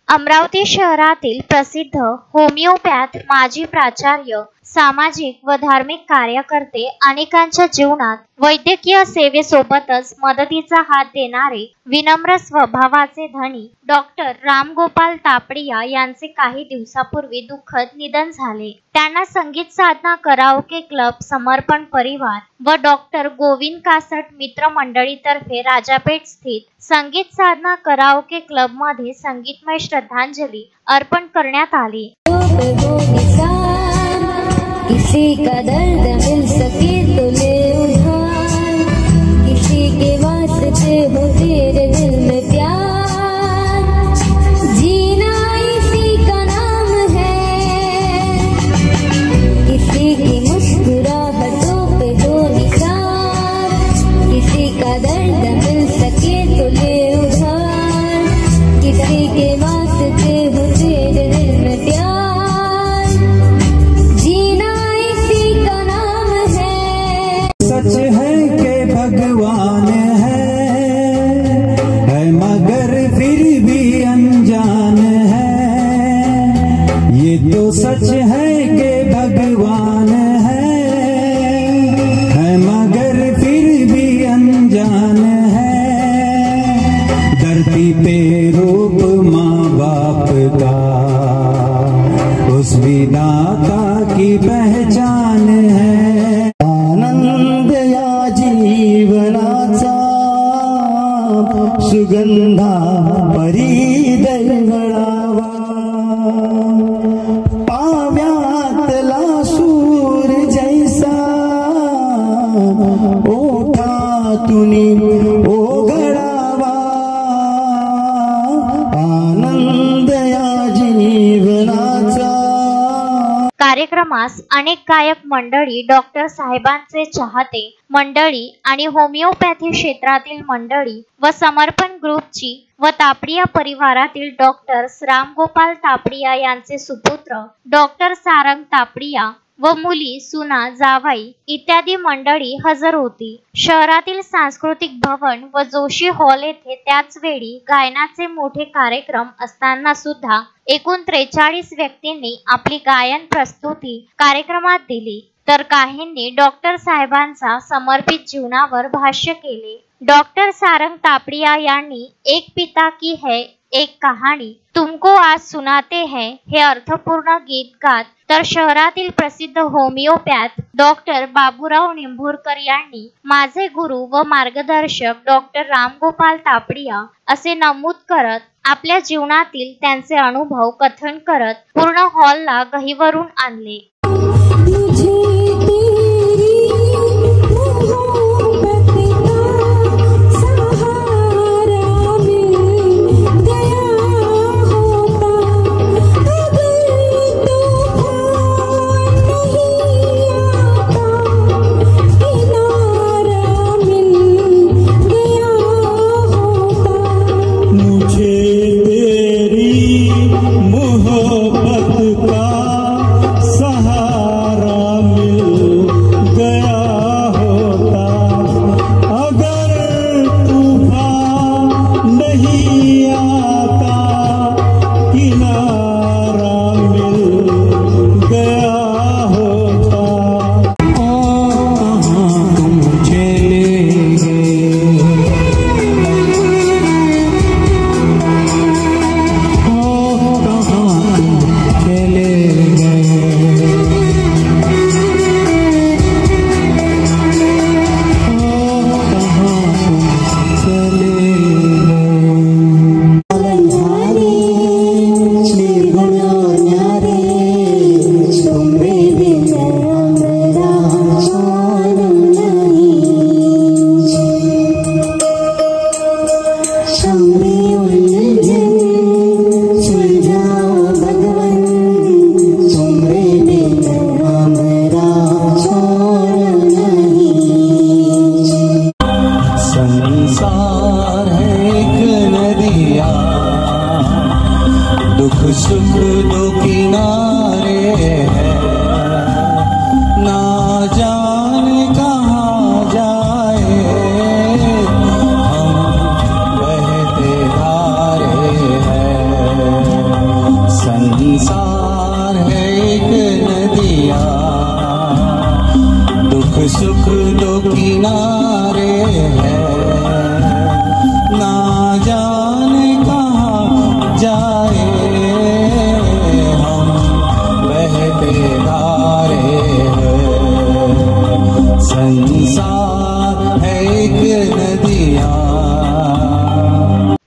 अमरावती शहरातील प्रसिद्ध होमिओपॅथ माजी प्राचार्य, सामाजिक व धार्मिक कार्यकर्ते, अनेकांच्या जीवनात वैद्यकीय सेवेसोबतच मदतीचा हात देणारे विनम्र स्वभावाचे धनी डॉक्टर रामगोपाल तापडिया यांचे काही दिवसापूर्वी दुःखद निधन झाले। त्यांना संगीत साधना कराओके क्लब समर्पण परिवार व डॉक्टर गोविंद कासट मित्र मंडळीतर्फे राजापेठ स्थित संगीत साधना कराओके क्लब मध्ये संगीतमय श्रद्धांजली अर्पण करण्यात आली। किसी का दर्द मिल सके तो ले उधार, किसी के वास्ते हो तेरे दिल में प्यार, जीना इसी का नाम है, किसी की मुस्कुराहटों पे हो निसार, किसी का दर्द मिल सके तो ले उधार, किसी के वास्ते हो तेरे दिल में प्यार। सच है कि भगवान है मगर फिर भी अनजान है, ये तो सच है कि भगवान है मगर फिर भी अनजान है। धरती पे रूप माँ बाप का उस विधाता की पहचान है। सुगंधा परी दैवळावा, पाव्यातला सूर जैसा ओठातुनी ओघळावा, आनंद या जीवनाचा। कार्यक्रमास अनेक गायक मंडळी, डॉक्टर साहेबांचे चाहते मंडळी आणि होमिओपॅथी क्षेत्रातील मंडळी व समर्पण ग्रुपची व तापडिया परिवारातील डॉक्टर रामगोपाल तापडिया यांचे सुपुत्र डॉक्टर सारंग तापडिया व मुली, सुना, जावाई इत्यादी मंडळी हजर होती। शहरातील सांस्कृतिक भवन व जोशी हॉल येथे त्याच वेळी गायनाचे मोठे कार्यक्रम असताना सुद्धा एकूण 43 व्यक्तींनी आपली गायन प्रस्तुती कार्यक्रमात दिली, तर काहींनी डॉक्टर साहेबांचा समर्पित जीवनावर भाष्य केले। डॉक्टर सारंग तापडिया यांनी एक पिता की है एक कहाणी तुमको आज सुनाते हैं हे अर्थपूर्ण गीत गात, तर शहरातील प्रसिद्ध होमिओपॅथ डॉक्टर बाबूराव निंभोरकर यांनी माझे गुरु व मार्गदर्शक डॉक्टर रामगोपाल तापडिया असे नमूद करत आपल्या जीवनातील त्यांचे अनुभव कथन करत पूर्ण हॉलला गहिवरून आणले। सुख दो किनारे है, ना जाने कहाँ जाए हम बहते धारे हैं। जाए हम बहते धारे हैं। संसार है एक नदियाँ।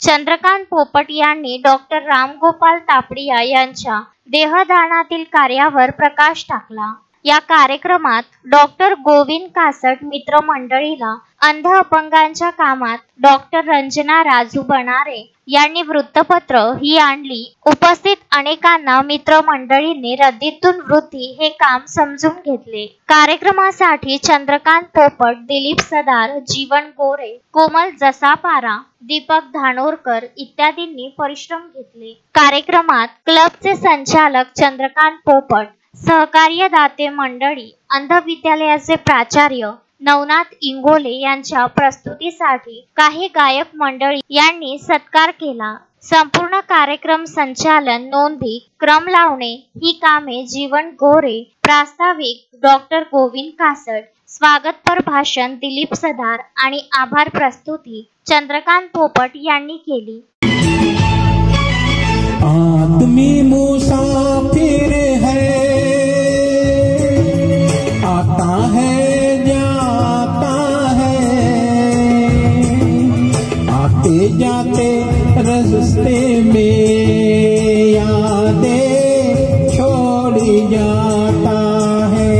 चंद्रकांत पोपट यांनी डॉक्टर रामगोपाल तापडिया यांच्या देहदानातील कार्यावर प्रकाश टाकला। या कार्यक्रमात डॉक्टर गोविंद कासट मित्रमंडळीला अंध अपंगांच्या कामात डॉक्टर रंजना राजू बनारे यांनी वृत्तपत्र ही आणली। उपस्थित अनेकांना मित्रमंडळींनी रद्दीतून वृत्ती हे काम समजून घेतले। कार्यक्रमासाठी चंद्रकांत पोपट, दिलीप सदार, जीवन गोरे, कोमल जसापारा, दीपक धानोरकर इत्यादींनी परिश्रम घेतले। कार्यक्रमात क्लबचे संचालक चंद्रकांत पोपट, सहकार्यदाते मंडळी, अंध विद्यालयाचे प्राचार्य नवनाथ इंगोले यांच्या प्रस्तुतीसाठी काही गायक मंडळी यांनी सत्कार केला। संपूर्ण कार्यक्रम संचालन, नोंदी, क्रम लावणे ही कामे जीवन गोरे, प्रास्ताविक डॉक्टर गोविंद कासट, स्वागतपर भाषण दिलीप सदार आणि आभार प्रस्तुती चंद्रकांत पोपट यांनी केली। आदमी मुसाफिर है, आता है जाता है, आते जाते रास्ते में यादें छोड़ी जाता है।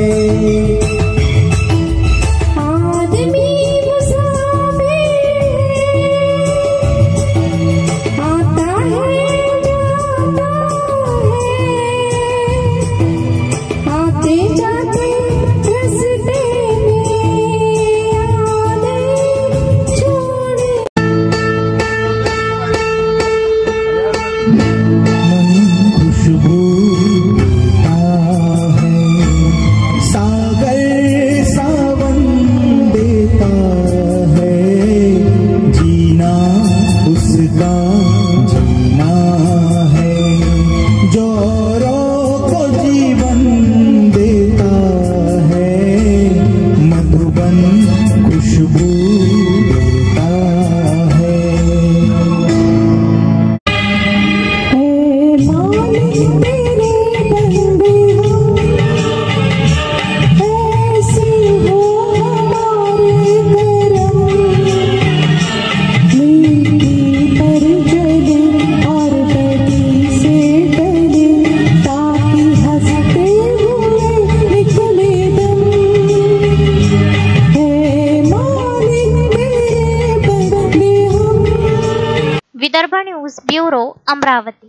Vidarbha news bureau, Amravati.